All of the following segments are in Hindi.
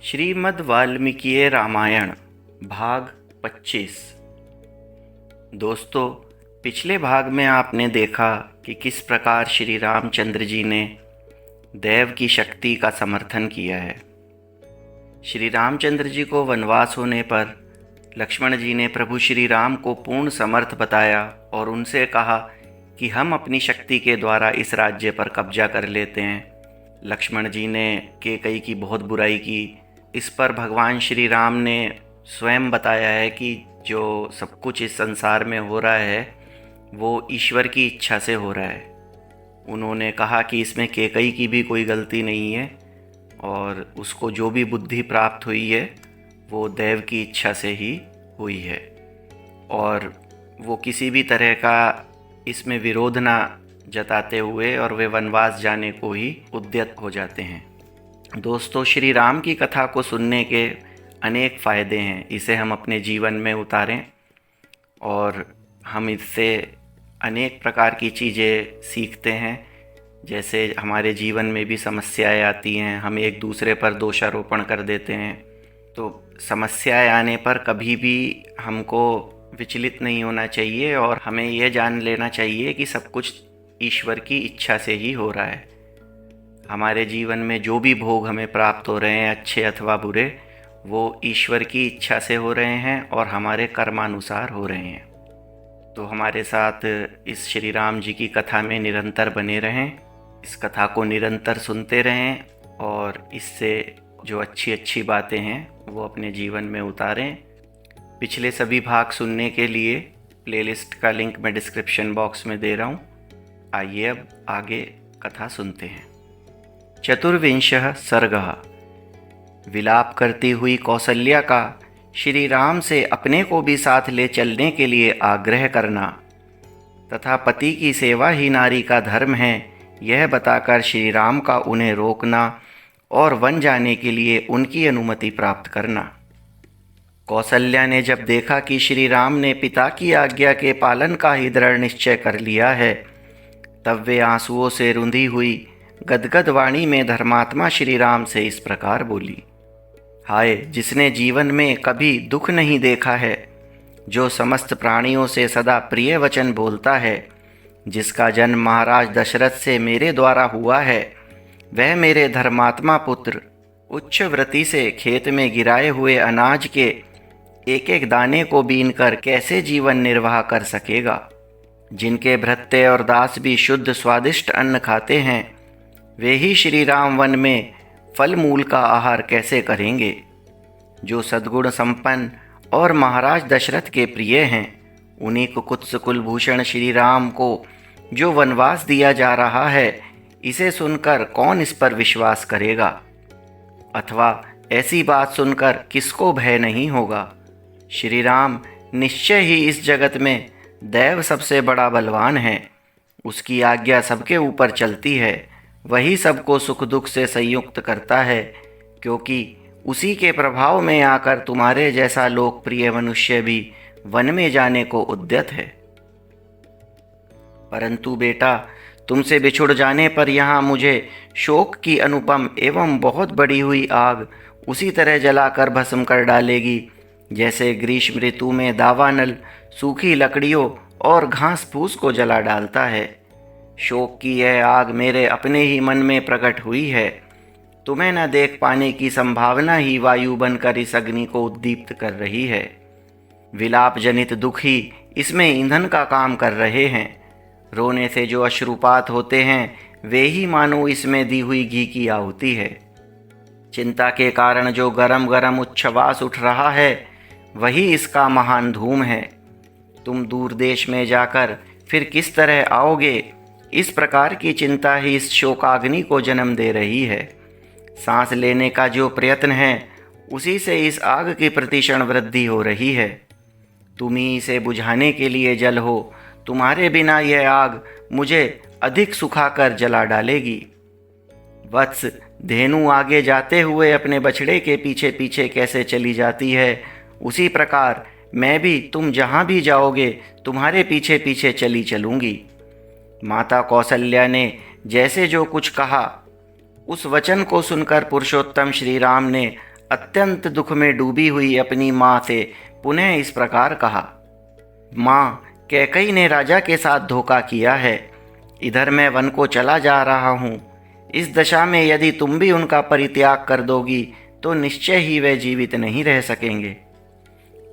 श्रीमद् वाल्मीकि रामायण भाग 25। दोस्तों, पिछले भाग में आपने देखा कि किस प्रकार श्री रामचंद्र जी ने देव की शक्ति का समर्थन किया है। श्री रामचंद्र जी को वनवास होने पर लक्ष्मण जी ने प्रभु श्री राम को पूर्ण समर्थ बताया और उनसे कहा कि हम अपनी शक्ति के द्वारा इस राज्य पर कब्जा कर लेते हैं। लक्ष्मण जी ने कैकेयी की बहुत बुराई की। इस पर भगवान श्री राम ने स्वयं बताया है कि जो सब कुछ इस संसार में हो रहा है वो ईश्वर की इच्छा से हो रहा है। उन्होंने कहा कि इसमें कैकेयी की भी कोई गलती नहीं है और उसको जो भी बुद्धि प्राप्त हुई है वो देव की इच्छा से ही हुई है और वो किसी भी तरह का इसमें विरोध ना जताते हुए और वे वनवास जाने को ही उद्यत हो जाते हैं। दोस्तों, श्री राम की कथा को सुनने के अनेक फ़ायदे हैं। इसे हम अपने जीवन में उतारें और हम इससे अनेक प्रकार की चीज़ें सीखते हैं। जैसे हमारे जीवन में भी समस्याएं आती हैं, हम एक दूसरे पर दोषारोपण कर देते हैं। तो समस्याएं आने पर कभी भी हमको विचलित नहीं होना चाहिए और हमें यह जान लेना चाहिए कि सब कुछ ईश्वर की इच्छा से ही हो रहा है। हमारे जीवन में जो भी भोग हमें प्राप्त हो रहे हैं, अच्छे अथवा बुरे, वो ईश्वर की इच्छा से हो रहे हैं और हमारे कर्मानुसार हो रहे हैं। तो हमारे साथ इस श्री राम जी की कथा में निरंतर बने रहें, इस कथा को निरंतर सुनते रहें और इससे जो अच्छी अच्छी बातें हैं वो अपने जीवन में उतारें। पिछले सभी भाग सुनने के लिए प्लेलिस्ट का लिंक मैं डिस्क्रिप्शन बॉक्स में दे रहा हूँ। आइए अब आगे कथा सुनते हैं। चतुर्विंशः सर्गः। विलाप करती हुई कौसल्या का श्री राम से अपने को भी साथ ले चलने के लिए आग्रह करना तथा पति की सेवा ही नारी का धर्म है, यह बताकर श्री राम का उन्हें रोकना और वन जाने के लिए उनकी अनुमति प्राप्त करना। कौसल्या ने जब देखा कि श्री राम ने पिता की आज्ञा के पालन का ही दृढ़ निश्चय कर लिया है, तब वे आंसुओं से रुंधी हुई गदगद वाणी में धर्मात्मा श्री राम से इस प्रकार बोली। हाय, जिसने जीवन में कभी दुख नहीं देखा है, जो समस्त प्राणियों से सदा प्रिय वचन बोलता है, जिसका जन्म महाराज दशरथ से मेरे द्वारा हुआ है, वह मेरे धर्मात्मा पुत्र उच्च व्रति से खेत में गिराए हुए अनाज के एक एक दाने को बीनकर कैसे जीवन निर्वाह कर सकेगा। जिनके भृत्य और दास भी शुद्ध स्वादिष्ट अन्न खाते हैं, वे ही श्री राम वन में फल मूल का आहार कैसे करेंगे। जो सद्गुण संपन्न और महाराज दशरथ के प्रिय हैं, उन्हीं कुकुत्स कुलभूषण श्री राम को जो वनवास दिया जा रहा है, इसे सुनकर कौन इस पर विश्वास करेगा, अथवा ऐसी बात सुनकर किसको भय नहीं होगा। श्री राम निश्चय ही इस जगत में दैव सबसे बड़ा बलवान है। उसकी आज्ञा सबके ऊपर चलती है, वही सबको सुख दुख से संयुक्त करता है, क्योंकि उसी के प्रभाव में आकर तुम्हारे जैसा लोकप्रिय मनुष्य भी वन में जाने को उद्यत है। परंतु बेटा, तुमसे बिछुड़ जाने पर यहाँ मुझे शोक की अनुपम एवं बहुत बड़ी हुई आग उसी तरह जलाकर भस्म कर डालेगी, जैसे ग्रीष्म ऋतु में दावानल सूखी लकड़ियों और घास फूस को जला डालता है। शोक की यह आग मेरे अपने ही मन में प्रकट हुई है। तुम्हें न देख पाने की संभावना ही वायु बनकर इस अग्नि को उद्दीप्त कर रही है। विलाप जनित दुख ही इसमें ईंधन का काम कर रहे हैं। रोने से जो अश्रुपात होते हैं, वे ही मानो इसमें दी हुई घी की आहुति है। चिंता के कारण जो गरम गरम उच्छ्वास उठ रहा है, वही इसका महान धूम है। तुम दूर देश में जाकर फिर किस तरह आओगे, इस प्रकार की चिंता ही इस शोकाग्नि को जन्म दे रही है। सांस लेने का जो प्रयत्न है, उसी से इस आग की प्रतिक्षण वृद्धि हो रही है। तुम ही इसे बुझाने के लिए जल हो, तुम्हारे बिना यह आग मुझे अधिक सुखाकर जला डालेगी। वत्स, धेनु आगे जाते हुए अपने बछड़े के पीछे पीछे कैसे चली जाती है, उसी प्रकार मैं भी तुम जहाँ भी जाओगे तुम्हारे पीछे पीछे चली चलूँगी। माता कौसल्या ने जैसे जो कुछ कहा, उस वचन को सुनकर पुरुषोत्तम श्री राम ने अत्यंत दुख में डूबी हुई अपनी माँ से पुनः इस प्रकार कहा, माँ, कैकई ने राजा के साथ धोखा किया है। इधर मैं वन को चला जा रहा हूँ। इस दशा में यदि तुम भी उनका परित्याग कर दोगी तो निश्चय ही वे जीवित नहीं रह सकेंगे।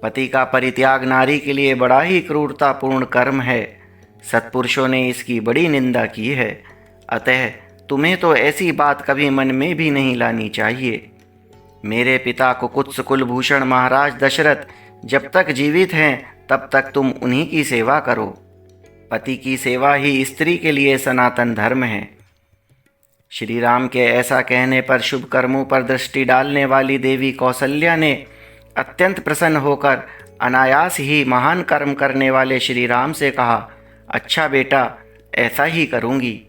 पति का परित्याग नारी के लिए बड़ा ही क्रूरतापूर्ण कर्म है। सत्पुरुषों ने इसकी बड़ी निंदा की है। अतः तुम्हें तो ऐसी बात कभी मन में भी नहीं लानी चाहिए। मेरे पिता कुकुत्स कुलभूषण महाराज दशरथ जब तक जीवित हैं तब तक तुम उन्हीं की सेवा करो। पति की सेवा ही स्त्री के लिए सनातन धर्म है। श्री राम के ऐसा कहने पर शुभ कर्मों पर दृष्टि डालने वाली देवी कौसल्या ने अत्यंत प्रसन्न होकर अनायास ही महान कर्म करने वाले श्री राम से कहा, अच्छा बेटा, ऐसा ही करूँगी।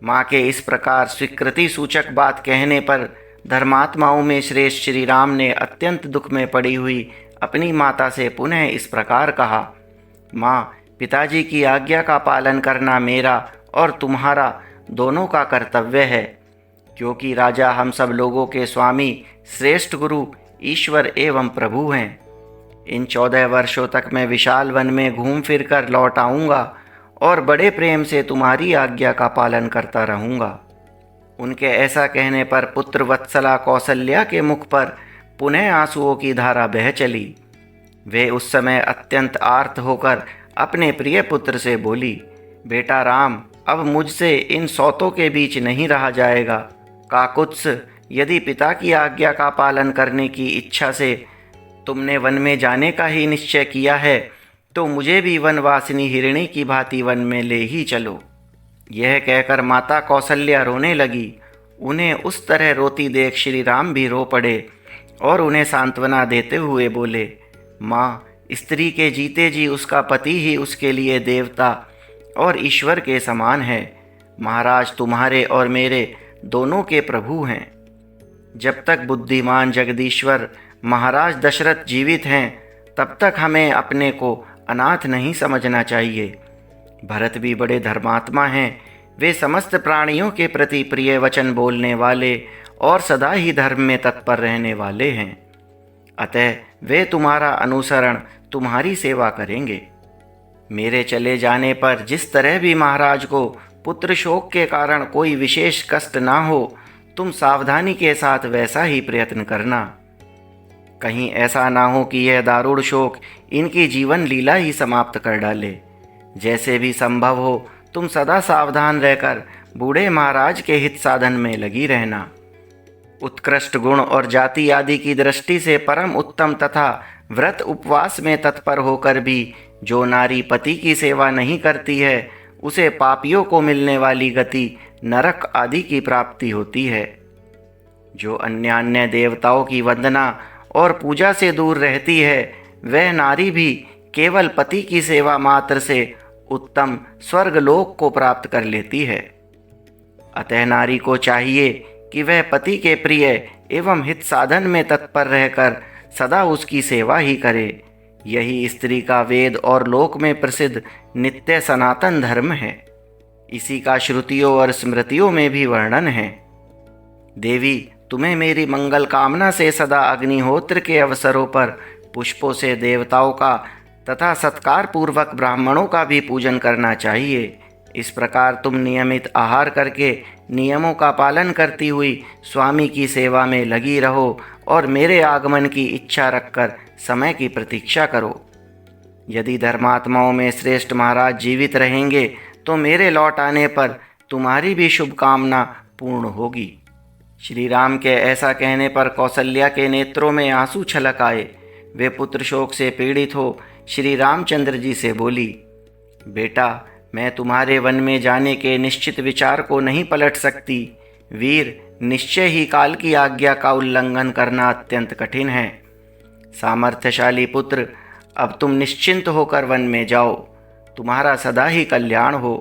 माँ के इस प्रकार स्वीकृति सूचक बात कहने पर धर्मात्माओं में श्रेष्ठ श्री राम ने अत्यंत दुख में पड़ी हुई अपनी माता से पुनः इस प्रकार कहा, माँ, पिताजी की आज्ञा का पालन करना मेरा और तुम्हारा दोनों का कर्तव्य है, क्योंकि राजा हम सब लोगों के स्वामी श्रेष्ठ गुरु ईश्वर एवं प्रभु हैं। इन 14 वर्षों तक मैं विशाल वन में घूम फिर कर लौट आऊँगा और बड़े प्रेम से तुम्हारी आज्ञा का पालन करता रहूँगा। उनके ऐसा कहने पर पुत्र वत्सला कौसल्या के मुख पर पुनः आंसुओं की धारा बह चली। वे उस समय अत्यंत आर्त होकर अपने प्रिय पुत्र से बोली, बेटा राम, अब मुझसे इन सौतों के बीच नहीं रहा जाएगा। काकुत्स, यदि पिता की आज्ञा का पालन करने की इच्छा से तुमने वन में जाने का ही निश्चय किया है तो मुझे भी वनवासिनी हिरणी की भांति वन में ले ही चलो। यह कहकर माता कौसल्या रोने लगी। उन्हें उस तरह रोती देख श्री राम भी रो पड़े और उन्हें सांत्वना देते हुए बोले, माँ, स्त्री के जीते जी उसका पति ही उसके लिए देवता और ईश्वर के समान है। महाराज तुम्हारे और मेरे दोनों के प्रभु हैं। जब तक बुद्धिमान जगदीश्वर महाराज दशरथ जीवित हैं तब तक हमें अपने को अनाथ नहीं समझना चाहिए। भरत भी बड़े धर्मात्मा हैं। वे समस्त प्राणियों के प्रति प्रिय वचन बोलने वाले और सदा ही धर्म में तत्पर रहने वाले हैं। अतः वे तुम्हारा अनुसरण, तुम्हारी सेवा करेंगे। मेरे चले जाने पर जिस तरह भी महाराज को पुत्र शोक के कारण कोई विशेष कष्ट ना हो, तुम सावधानी के साथ वैसा ही प्रयत्न करना। कहीं ऐसा ना हो कि यह दारुण शोक इनकी जीवन लीला ही समाप्त कर डाले। जैसे भी संभव हो तुम सदा सावधान रहकर बूढ़े महाराज के हित साधन में लगी रहना। उत्कृष्ट गुण और जाति आदि की दृष्टि से परम उत्तम तथा व्रत उपवास में तत्पर होकर भी जो नारी पति की सेवा नहीं करती है उसे पापियों को मिलने वाली गति नरक आदि की प्राप्ति होती है। जो अन्य देवताओं की वंदना और पूजा से दूर रहती है वह नारी भी केवल पति की सेवा मात्र से उत्तम स्वर्गलोक को प्राप्त कर लेती है। अतः नारी को चाहिए कि वह पति के प्रिय एवं हित साधन में तत्पर रहकर सदा उसकी सेवा ही करे। यही स्त्री का वेद और लोक में प्रसिद्ध नित्य सनातन धर्म है। इसी का श्रुतियों और स्मृतियों में भी वर्णन है। देवी, तुम्हें मेरी मंगल कामना से सदा अग्निहोत्र के अवसरों पर पुष्पों से देवताओं का तथा सत्कार पूर्वक ब्राह्मणों का भी पूजन करना चाहिए। इस प्रकार तुम नियमित आहार करके नियमों का पालन करती हुई स्वामी की सेवा में लगी रहो और मेरे आगमन की इच्छा रखकर समय की प्रतीक्षा करो। यदि धर्मात्माओं में श्रेष्ठ महाराज जीवित रहेंगे तो मेरे लौट आने पर तुम्हारी भी शुभकामना पूर्ण होगी। श्री राम के ऐसा कहने पर कौसल्या के नेत्रों में आंसू छलक आए। वे पुत्र शोक से पीड़ित हो श्री रामचंद्र जी से बोली, बेटा, मैं तुम्हारे वन में जाने के निश्चित विचार को नहीं पलट सकती। वीर, निश्चय ही काल की आज्ञा का उल्लंघन करना अत्यंत कठिन है। सामर्थ्यशाली पुत्र, अब तुम निश्चिंत होकर वन में जाओ, तुम्हारा सदा ही कल्याण हो।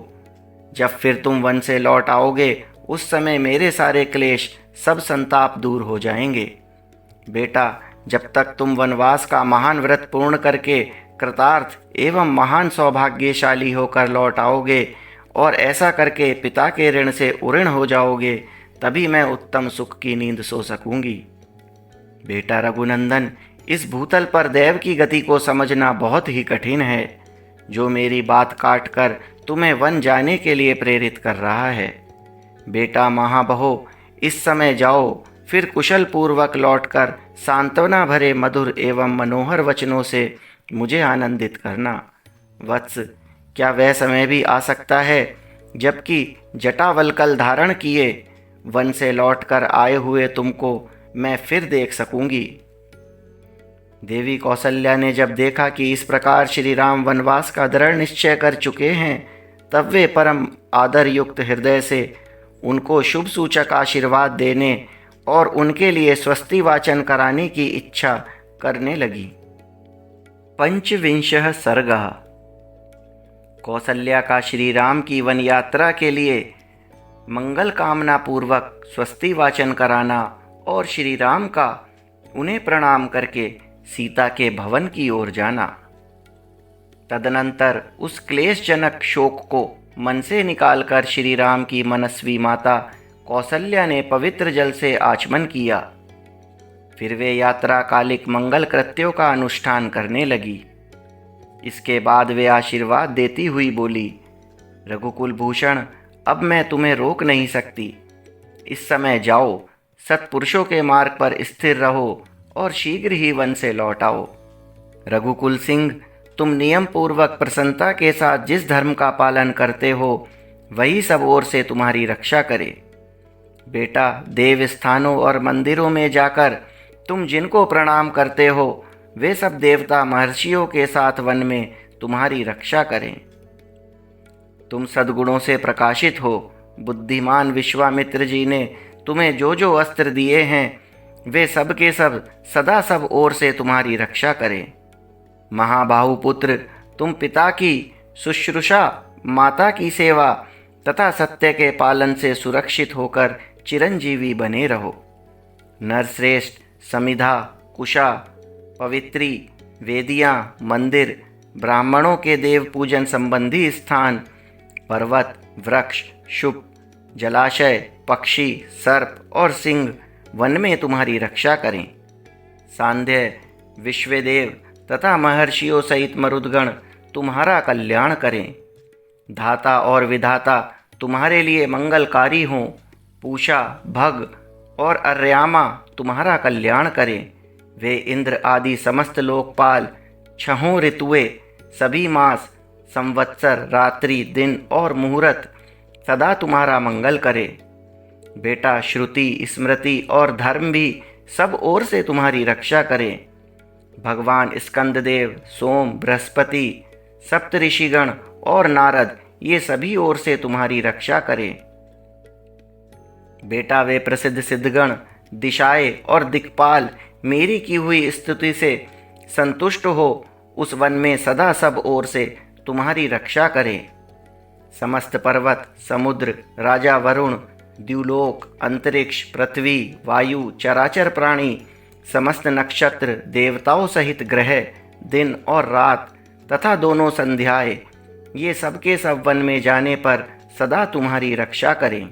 जब फिर तुम वन से लौट आओगे उस समय मेरे सारे क्लेश, सब संताप दूर हो जाएंगे। बेटा, जब तक तुम वनवास का महान व्रत पूर्ण करके कृतार्थ एवं महान सौभाग्यशाली होकर लौट आओगे और ऐसा करके पिता के ऋण से उऋण हो जाओगे, तभी मैं उत्तम सुख की नींद सो सकूंगी। बेटा रघुनंदन, इस भूतल पर देव की गति को समझना बहुत ही कठिन है, जो मेरी बात काट कर तुम्हें वन जाने के लिए प्रेरित कर रहा है। बेटा महाबहो, इस समय जाओ, फिर कुशल पूर्वक लौटकर सांत्वना भरे मधुर एवं मनोहर वचनों से मुझे आनंदित करना। वत्स, क्या वह समय भी आ सकता है जबकि जटावल्कल धारण किए वन से लौटकर आए हुए तुमको मैं फिर देख सकूंगी? देवी कौसल्या ने जब देखा कि इस प्रकार श्री राम वनवास का दृढ़ निश्चय कर चुके हैं, तब वे परम आदर युक्त हृदय से उनको शुभ सूचक आशीर्वाद देने और उनके लिए स्वस्ति वाचन कराने की इच्छा करने लगी। पंचविंशः सर्गः। कौसल्या का श्री राम की वन यात्रा के लिए मंगल कामना पूर्वक स्वस्ति वाचन कराना और श्री राम का उन्हें प्रणाम करके सीता के भवन की ओर जाना। तदनंतर उस क्लेशजनक शोक को मन से निकालकर श्री राम की मनस्वी माता कौसल्या ने पवित्र जल से आचमन किया। फिर वे यात्रा कालिक मंगल कृत्यों का अनुष्ठान करने लगी। इसके बाद वे आशीर्वाद देती हुई बोली, रघुकुल भूषण, अब मैं तुम्हें रोक नहीं सकती। इस समय जाओ, सत्पुरुषों के मार्ग पर स्थिर रहो और शीघ्र ही वन से लौट आओ। रघुकुल सिंह, तुम नियम पूर्वक प्रसन्नता के साथ जिस धर्म का पालन करते हो, वही सब ओर से तुम्हारी रक्षा करे। बेटा, देव स्थानों और मंदिरों में जाकर तुम जिनको प्रणाम करते हो, वे सब देवता महर्षियों के साथ वन में तुम्हारी रक्षा करें। तुम सद्गुणों से प्रकाशित हो। बुद्धिमान विश्वामित्र जी ने तुम्हें जो जो अस्त्र दिए हैं, वे सब के सब सदा सब ओर से तुम्हारी रक्षा करें। महाबाहु पुत्र, तुम पिता की शुश्रूषा, माता की सेवा तथा सत्य के पालन से सुरक्षित होकर चिरंजीवी बने रहो। नरश्रेष्ठ, समिधा, कुशा, पवित्री, वेदियाँ, मंदिर, ब्राह्मणों के देव पूजन संबंधी स्थान, पर्वत, वृक्ष, शुभ, जलाशय, पक्षी, सर्प और सिंह वन में तुम्हारी रक्षा करें। सांध्य, विश्वदेव तथा महर्षियों सहित मरुदगण तुम्हारा कल्याण करें। धाता और विधाता तुम्हारे लिए मंगलकारी हों। पूषा, भग और अर्यामा तुम्हारा कल्याण करें। वे इंद्र आदि समस्त लोकपाल, छहों ऋतुएं, सभी मास, संवत्सर, रात्रि, दिन और मुहूर्त सदा तुम्हारा मंगल करे। बेटा, श्रुति, स्मृति और धर्म भी सब ओर से तुम्हारी रक्षा करें। भगवान स्कंददेव, सोम, बृहस्पति, सप्तऋषिगण और नारद ये सभी ओर से तुम्हारी रक्षा करें। बेटा, वे प्रसिद्ध सिद्धगण, दिशाएं और दिक्पाल मेरी की हुई स्तुति से संतुष्ट हो उस वन में सदा सब ओर से तुम्हारी रक्षा करें। समस्त पर्वत, समुद्र, राजा वरुण, द्युलोक, अंतरिक्ष, पृथ्वी, वायु, चराचर प्राणी, समस्त नक्षत्र, देवताओं सहित ग्रह, दिन और रात तथा दोनों संध्याएं, ये सबके सब वन में जाने पर सदा तुम्हारी रक्षा करें।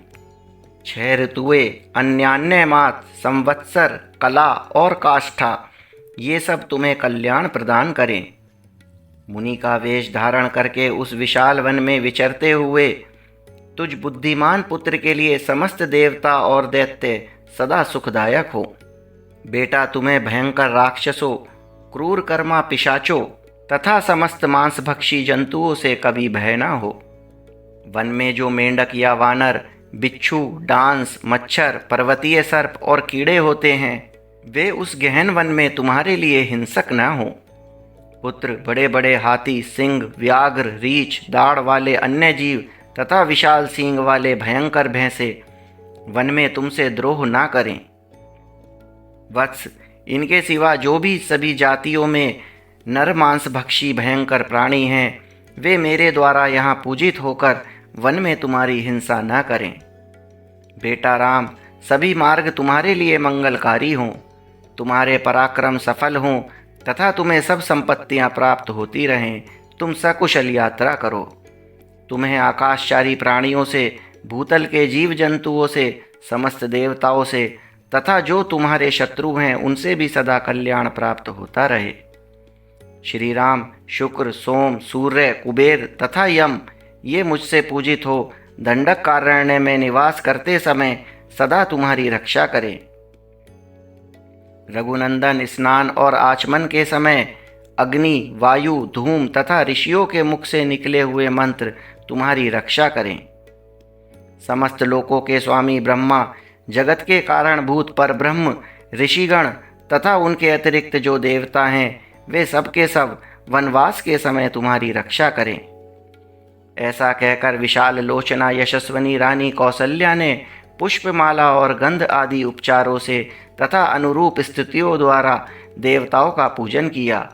6 ऋतुएं, अन्यान्य मास, संवत्सर, कला और काष्ठा ये सब तुम्हें कल्याण प्रदान करें। मुनि का वेश धारण करके उस विशाल वन में विचरते हुए तुझ बुद्धिमान पुत्र के लिए समस्त देवता और दैत्य सदा सुखदायक हो। बेटा, तुम्हें भयंकर राक्षसों, क्रूर कर्मा पिशाचों तथा समस्त मांसभक्षी जंतुओं से कभी भय न हो। वन में जो मेंढक या वानर, बिच्छू, डांस, मच्छर, पर्वतीय सर्प और कीड़े होते हैं, वे उस गहन वन में तुम्हारे लिए हिंसक न हो। पुत्र, बड़े बड़े हाथी, सिंह, व्याघ्र, रीछ, दाढ़ वाले अन्य जीव तथा विशाल सींग वाले भयंकर भैंसे वन में तुमसे द्रोह ना करें। वत्स, इनके सिवा जो भी सभी जातियों में नर मांसभक्षी भयंकर प्राणी हैं, वे मेरे द्वारा यहाँ पूजित होकर वन में तुम्हारी हिंसा न करें। बेटा राम, सभी मार्ग तुम्हारे लिए मंगलकारी हों, तुम्हारे पराक्रम सफल हों तथा तुम्हें सब संपत्तियां प्राप्त होती रहें। तुम सकुशल यात्रा करो। तुम्हें आकाशचारी प्राणियों से, भूतल के जीव जंतुओं से, समस्त देवताओं से तथा जो तुम्हारे शत्रु हैं उनसे भी सदा कल्याण प्राप्त होता रहे। श्री राम, शुक्र, सोम, सूर्य, कुबेर तथा यम ये मुझसे पूजित हो दंडकारण्य में निवास करते समय सदा तुम्हारी रक्षा करें। रघुनंदन, स्नान और आचमन के समय अग्नि, वायु, धूम तथा ऋषियों के मुख से निकले हुए मंत्र तुम्हारी रक्षा करें। समस्त लोकों के स्वामी ब्रह्मा, जगत के कारणभूत पर ब्रह्म, ऋषिगण तथा उनके अतिरिक्त जो देवता हैं वे सब के सब वनवास के समय तुम्हारी रक्षा करें। ऐसा कहकर विशाल लोचना यशस्वनी रानी कौसल्या ने पुष्पमाला और गंध आदि उपचारों से तथा अनुरूप स्तुतियों द्वारा देवताओं का पूजन किया।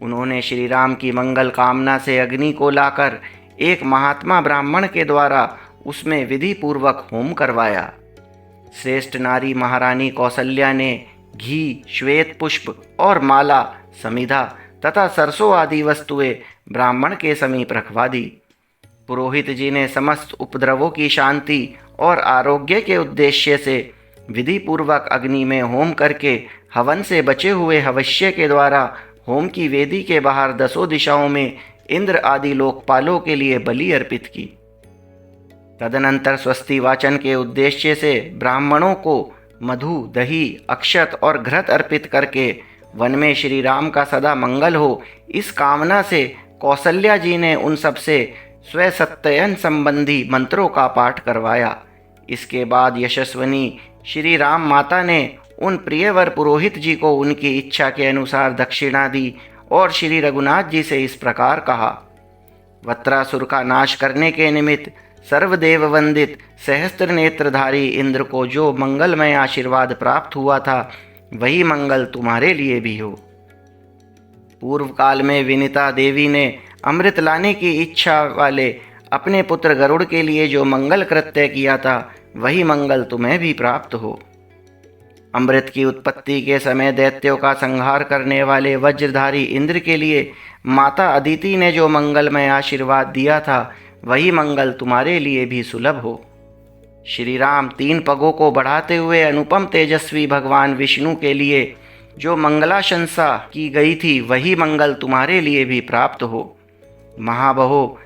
उन्होंने श्री राम की मंगल कामना से अग्नि को लाकर एक महात्मा ब्राह्मण के द्वारा उसमें विधि पूर्वक होम करवाया। श्रेष्ठ नारी महारानी कौसल्या ने घी, श्वेत पुष्प और माला, समिधा तथा सरसों आदि वस्तुएं ब्राह्मण के समीप रखवा दी। पुरोहित जी ने समस्त उपद्रवों की शांति और आरोग्य के उद्देश्य से विधि पूर्वक अग्नि में होम करके हवन से बचे हुए हवश्य के द्वारा होम की वेदी के बाहर 10 दिशाओं में इंद्र आदि लोकपालों के लिए बलि अर्पित की। तदनंतर स्वस्ति वाचन के उद्देश्य से ब्राह्मणों को मधु, दही, अक्षत और घृत अर्पित करके वन में श्री राम का सदा मंगल हो इस कामना से कौसल्या जी ने उन सबसे स्वसत्ययन संबंधी मंत्रों का पाठ करवाया। इसके बाद यशस्वनी श्री राम माता ने उन प्रियवर पुरोहित जी को उनकी इच्छा के अनुसार दक्षिणा दी और श्री रघुनाथ जी से इस प्रकार कहा। वत्रासुर का नाश करने के निमित्त सर्वदेव वंदित सहस्त्र नेत्रधारी इंद्र को जो मंगलमय आशीर्वाद प्राप्त हुआ था वही मंगल तुम्हारे लिए भी हो। पूर्व काल में विनिता देवी ने अमृत लाने की इच्छा वाले अपने पुत्र गरुड़ के लिए जो मंगल कृत्य किया था वही मंगल तुम्हें भी प्राप्त हो। अमृत की उत्पत्ति के समय दैत्यों का संहार करने वाले वज्रधारी इंद्र के लिए माता अदिति ने जो मंगलमय आशीर्वाद दिया था वही मंगल तुम्हारे लिए भी सुलभ हो। श्री राम 3 पगों को बढ़ाते हुए अनुपम तेजस्वी भगवान विष्णु के लिए जो मंगलाशंसा की गई थी वही मंगल तुम्हारे लिए भी प्राप्त हो। महाबहो,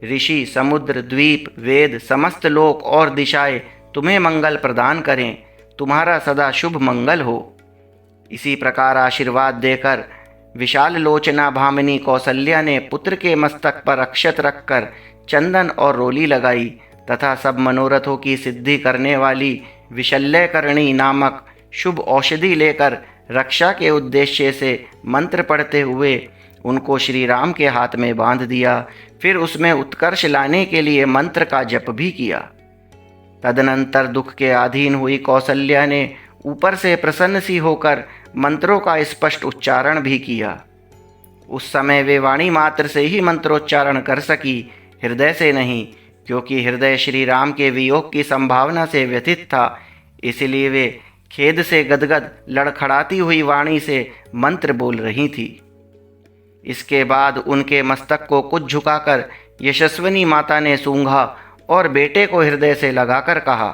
ऋषि, समुद्र, द्वीप, वेद, समस्त लोक और दिशाएं तुम्हें मंगल प्रदान करें। तुम्हारा सदा शुभ मंगल हो। इसी प्रकार आशीर्वाद देकर विशाल लोचना भामिनी कौसल्या ने पुत्र के मस्तक पर अक्षत रखकर चंदन और रोली लगाई तथा सब मनोरथों की सिद्धि करने वाली विशल्यकरणी नामक शुभ औषधि लेकर रक्षा के उद्देश्य से मंत्र पढ़ते हुए उनको श्री राम के हाथ में बांध दिया। फिर उसमें उत्कर्ष लाने के लिए मंत्र का जप भी किया। तदनंतर दुख के अधीन हुई कौसल्या ने ऊपर से प्रसन्न सी होकर मंत्रों का स्पष्ट उच्चारण भी किया। उस समय वे वाणी मात्र से ही मंत्रोच्चारण कर सकी, हृदय से नहीं, क्योंकि हृदय श्री राम के वियोग की संभावना से व्यथित था। इसलिए वे खेद से गदगद लड़खड़ाती हुई वाणी से मंत्र बोल रही थी। इसके बाद उनके मस्तक को कुछ झुकाकर यशस्वनी माता ने सूंघा और बेटे को हृदय से लगाकर कहा,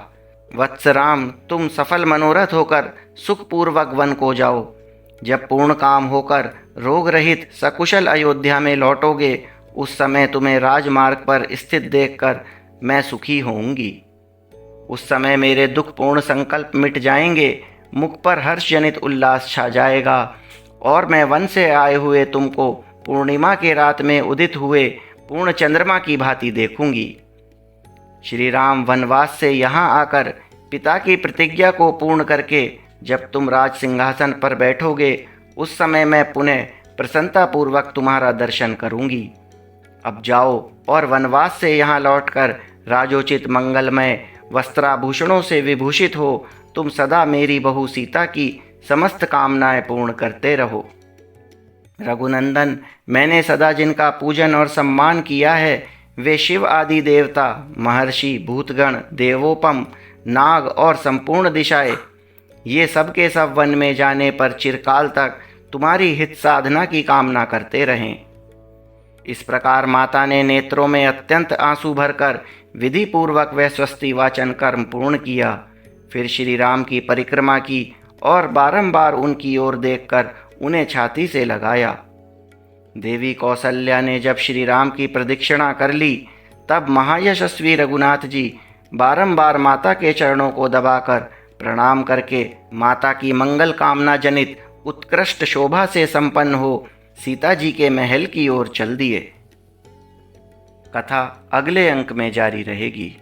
वत्स राम, तुम सफल मनोरथ होकर सुखपूर्वक वन को जाओ। जब पूर्ण काम होकर रोग रहित सकुशल अयोध्या में लौटोगे उस समय तुम्हें राजमार्ग पर स्थित देखकर मैं सुखी होऊंगी। उस समय मेरे दुखपूर्ण संकल्प मिट जाएंगे, मुख पर हर्ष जनित उल्लास छा जाएगा और मैं वन से आए हुए तुमको पूर्णिमा के रात में उदित हुए पूर्ण चंद्रमा की भांति देखूंगी। श्री राम वनवास से यहाँ आकर पिता की प्रतिज्ञा को पूर्ण करके जब तुम राज सिंहासन पर बैठोगे उस समय मैं पुनः प्रसन्नतापूर्वक तुम्हारा दर्शन करूंगी। अब जाओ और वनवास से यहाँ लौटकर राजोचित मंगलमय वस्त्राभूषणों से विभूषित हो तुम सदा मेरी बहू सीता की समस्त कामनाएं पूर्ण करते रहो। रघुनंदन, मैंने सदा जिनका पूजन और सम्मान किया है वे शिव आदि देवता, महर्षि, भूतगण, देवोपम, नाग और संपूर्ण दिशाएं ये सब के सब वन में जाने पर चिरकाल तक तुम्हारी हित साधना की कामना करते रहें। इस प्रकार माता ने नेत्रों में अत्यंत आंसू भरकर विधि पूर्वक वह स्वस्ति वाचन कर्म पूर्ण किया। फिर श्री राम की परिक्रमा की और बारंबार उनकी ओर देखकर उन्हें छाती से लगाया। देवी कौसल्या ने जब श्री राम की प्रदक्षिणा कर ली, तब महायशस्वी रघुनाथ जी बारंबार माता के चरणों को दबाकर प्रणाम करके माता की मंगल कामना जनित उत्कृष्ट शोभा से संपन्न हो सीता जी के महल की ओर चल दिए। कथा अगले अंक में जारी रहेगी।